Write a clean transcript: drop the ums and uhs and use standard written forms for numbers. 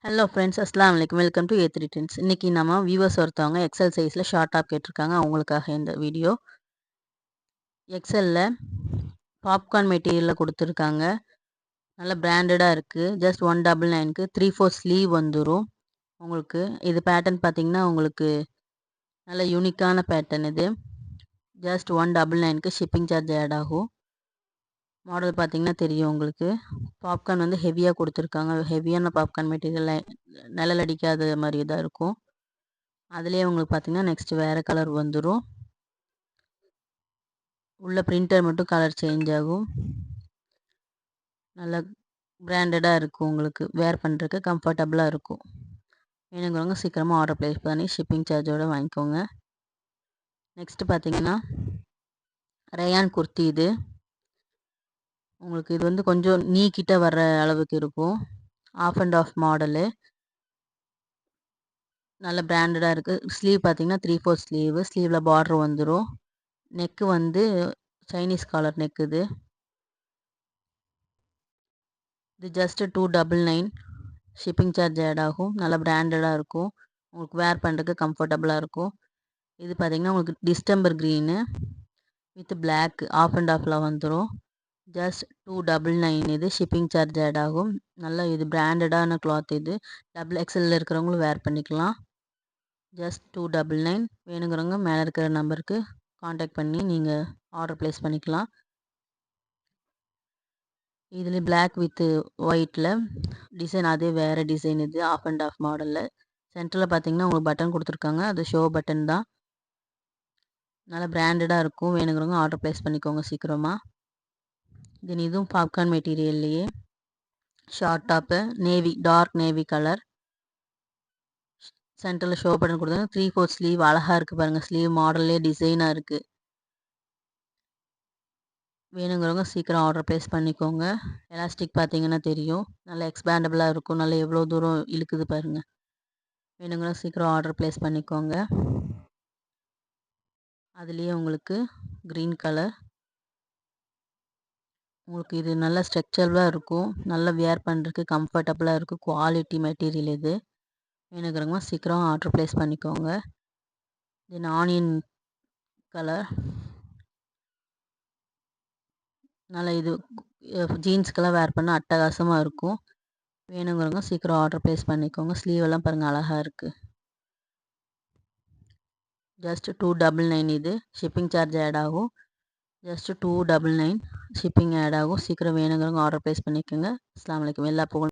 Hello friends, அஸ்ஸலாமு அலைக்கும். Welcome to A3 Trends. இன்னைக்கு நம்ம வியூவர்ஸ் ஒருத்தவங்க எக்ஸல் சைஸில் ஷார்ட் டாப் கேட்டிருக்காங்க. அவங்களுக்காக இந்த வீடியோ. எக்ஸலில் பாப்கார்ன் மெட்டீரியலில் கொடுத்துருக்காங்க. நல்ல பிராண்டடாக இருக்குது. ஜஸ்ட் 199க்கு 3/4 ஸ்லீவ் வந்துடும். உங்களுக்கு இது பேட்டர்ன் பார்த்தீங்கன்னா உங்களுக்கு நல்ல யூனிக்கான பேட்டர்ன் இது. ஜஸ்ட் 199க்கு ஷிப்பிங் சார்ஜ் ஆட் ஆகும். மாடல் பார்த்தீங்கன்னா தெரியும் உங்களுக்கு. பாப்கார்ன் வந்து ஹெவியாக கொடுத்துருக்காங்க. ஹெவியான பாப்கார்ன் மெட்டீரியல் நிழல் அடிக்காத மாதிரி தான் இருக்கும். அதுலேயே உங்களுக்கு பார்த்தீங்கன்னா நெக்ஸ்ட் வேறு கலர் வந்துடும். உள்ள பிரிண்டர் மட்டும் கலர் சேஞ்ச் ஆகும். நல்லா பிராண்டடாக இருக்கும். உங்களுக்கு வேர் பண்ணுறதுக்கு கம்ஃபர்டபுளாக இருக்கும். வேணுங்கிறவங்க சீக்கிரமாக ஆர்டர் ப்ளேஸ் பண்ணி ஷிப்பிங் சார்ஜோடு வாங்கிக்கோங்க. நெக்ஸ்ட்டு பார்த்தீங்கன்னா ரயான் குர்த்தி. இது உங்களுக்கு இது வந்து கொஞ்சம் நீக்கிட்ட வர்ற அளவுக்கு இருக்கும். Half and half model. நல்ல பிராண்டடாக இருக்குது. ஸ்லீவ் பார்த்தீங்கன்னா 3/4 ஸ்லீவு. ஸ்லீவில் பார்டர் வந்துடும். நெக்கு வந்து சைனீஸ் காலர் நெக். இது ஜஸ்ட் 299. ஷிப்பிங் சார்ஜ் ஆட் ஆகும். நல்லா பிராண்டடாக இருக்கும். உங்களுக்கு வேர் பண்ணுறதுக்கு கம்ஃபர்டபுளாக இருக்கும். இது பார்த்தீங்கன்னா உங்களுக்கு distemper green with black half and ஆஃபில் வந்துடும். ஜஸ்ட் 299. இது ஷிப்பிங் சார்ஜ் ஆட் ஆகும். நல்லா இது பிராண்டடான கிளாத். இது XXL இருக்கிறவங்களும் வேர் பண்ணிக்கலாம். ஜஸ்ட் 299. வேணுங்கிறவங்க மேலே இருக்கிற நம்பருக்கு காண்டாக்ட் பண்ணி நீங்கள் ஆர்டர் ப்ளேஸ் பண்ணிக்கலாம். இதில் பிளாக் வித் ஒயிட்டில் டிசைன், அதே வேறு டிசைன். இது ஆஃப் அண்ட் ஆஃப் மாடலில் சென்டரில் பார்த்தீங்கன்னா உங்களுக்கு பட்டன் கொடுத்துருக்காங்க. அது ஷோ பட்டன் தான். நல்லா பிராண்டடாக இருக்கும். வேணுங்கிறவங்க ஆர்டர் ப்ளேஸ் பண்ணிக்கோங்க சீக்கிரமாக. இதுவும் பாப்கார்ன் மெட்டீரியல்லையே short top navy, dark navy colour. சென்டரில் ஷோ பட்டன் கொடுத்தாங்க. 3/4 ஸ்லீவ் அழகாக இருக்குது பாருங்கள். ஸ்லீவ் மாடல்லே டிசைனாக இருக்குது. வேணுங்கிறவங்க சீக்கிரம் ஆர்டர் ப்ளேஸ் பண்ணிக்கோங்க. எலாஸ்டிக் பார்த்தீங்கன்னா தெரியும். நல்லா எக்ஸ்பேண்டபிளாக இருக்கும். நல்லா எவ்வளோ தூரம் இழுக்குது பாருங்கள். வேணுங்கிறவங்க சீக்கிரம் ஆர்டர் ப்ளேஸ் பண்ணிக்கோங்க. அதுலேயே உங்களுக்கு க்ரீன் கலர். உங்களுக்கு இது நல்லா ஸ்ட்ரெச்சபிளாக இருக்கும். நல்லா வியர் பண்ணுறதுக்கு கம்ஃபர்டபுளாக இருக்கும். குவாலிட்டி மெட்டீரியல் இது. வேணுங்கிறவங்க சீக்கிரம் ஆர்டர் ப்ளேஸ் பண்ணிக்கோங்க. தென் ஆனியன் கலர். நல்லா இது ஜீன்ஸ்க்கெல்லாம் வேர் பண்ணால் அட்டகாசமாக இருக்கும். வேணுங்கிறவங்க சீக்கிரம் ஆர்டர் ப்ளேஸ் பண்ணிக்கோங்க. ஸ்லீவெல்லாம் பாருங்கள் அழகாக இருக்குது. ஜஸ்ட் 299. இது ஷிப்பிங் சார்ஜ் ஆட் ஆகும். ஜஸ்ட் 299 ஷிப்பிங் ஆட் ஆகும். சீக்கிரம் வேணுங்கிறவங்க ஆர்டர் ப்ளேஸ் பண்ணிக்கோங்க. அஸ்ஸலாமு அலைக்கும். எல்லா புகழும்